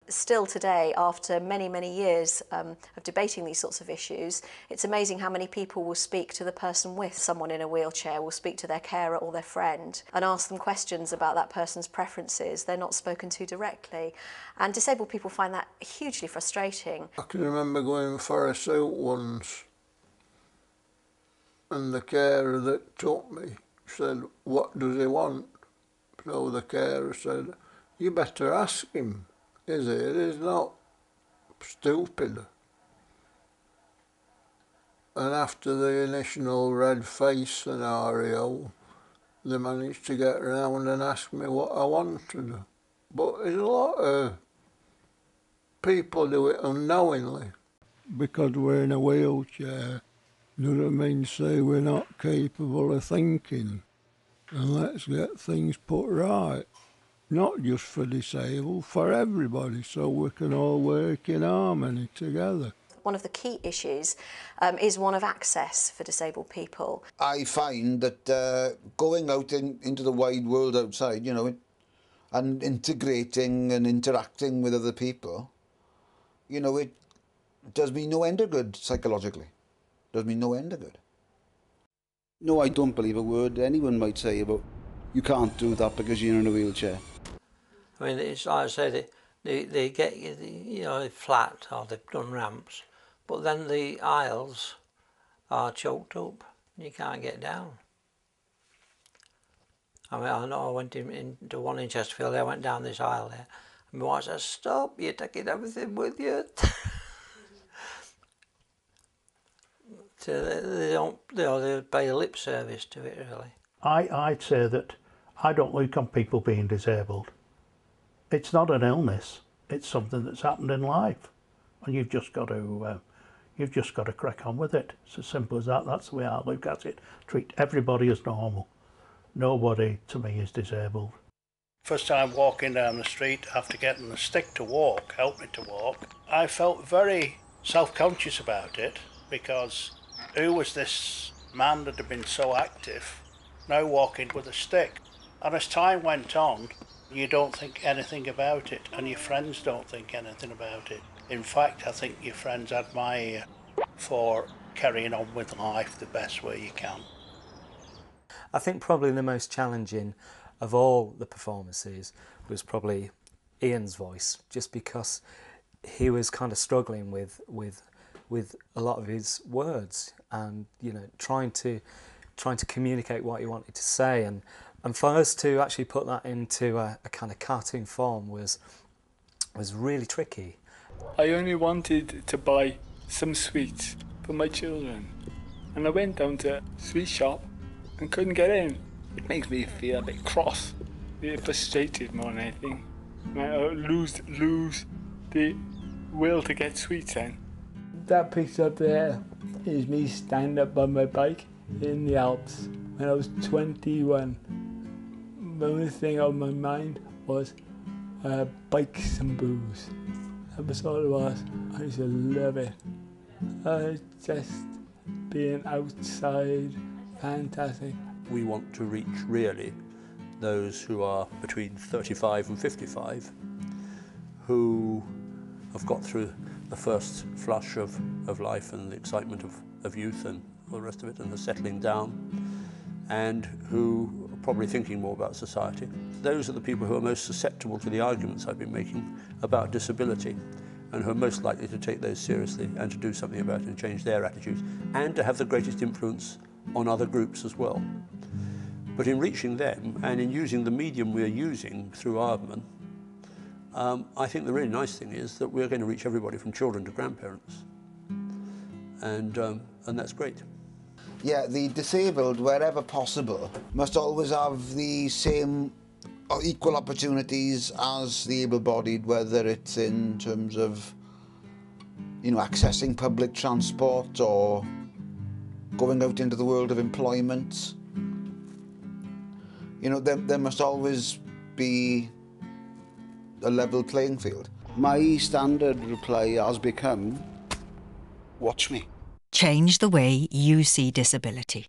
Still today, after many, many years of debating these sorts of issues, it's amazing how many people will speak to the person with someone in a wheelchair, will speak to their carer or their friend and ask them questions about that person's preferences. They're not spoken to directly. And disabled people find that hugely frustrating. I can remember going for a suit once and the carer that took me said, "What does he want?" So the carer said, "You better ask him. Is it? He's not stupid." And after the initial red face scenario, they managed to get round and ask me what I wanted. But there's a lot of people do it unknowingly. Because we're in a wheelchair, doesn't mean to say we're not capable of thinking. And let's get things put right. Not just for disabled, for everybody, so we can all work in harmony together. One of the key issues is one of access for disabled people. I find that going out into the wide world outside, you know, and integrating and interacting with other people, you know, it does me no end of good psychologically. Does me no end of good. No, I don't believe a word anyone might say about you can't do that because you're in a wheelchair. I mean, it's like I said, they get, you know, flat or they've done ramps, but then the aisles are choked up. You can't get down. I mean, I know I went into one in Chesterfield. I went down this aisle there, and my wife said, "Stop! You're taking everything with you." So they don't, you know, they pay lip service to it really. I'd say that I don't look on people being disabled. It's not an illness. It's something that's happened in life, and you've just got to crack on with it. It's as simple as that. That's the way I look at it. Treat everybody as normal. Nobody to me is disabled. First time walking down the street after getting the stick to walk, help me to walk, I felt very self-conscious about it, because who was this man that had been so active now walking with a stick? And as time went on, you don't think anything about it, and your friends don't think anything about it. In fact, I think your friends admire you for carrying on with life the best way you can. I think probably the most challenging of all the performances was probably Ian's voice, just because he was kind of struggling with a lot of his words, and you know, trying to communicate what he wanted to say, and for us to actually put that into a kind of cartoon form was really tricky. I only wanted to buy some sweets for my children, and I went down to a sweet shop and couldn't get in. It makes me feel a bit cross, a bit frustrated more than anything. I lose the will to get sweets in. That picture up there is me standing up on my bike in the Alps when I was 21. The only thing on my mind was bikes and booze. That was all it was. I used to love it. Just being outside, fantastic. We want to reach really those who are between 35 and 55 who have got through the first flush of life and the excitement of youth and all the rest of it, and the settling down, and who are probably thinking more about society. Those are the people who are most susceptible to the arguments I've been making about disability, and who are most likely to take those seriously and to do something about it and change their attitudes, and to have the greatest influence on other groups as well. But in reaching them, and in using the medium we're using through Aardman, I think the really nice thing is that we're going to reach everybody from children to grandparents, and that's great. Yeah, the disabled, wherever possible, must always have the same or equal opportunities as the able-bodied, whether it's in terms of, you know, accessing public transport or going out into the world of employment. You know, there must always be a level playing field. My standard reply has become, watch me. Change the way you see disability.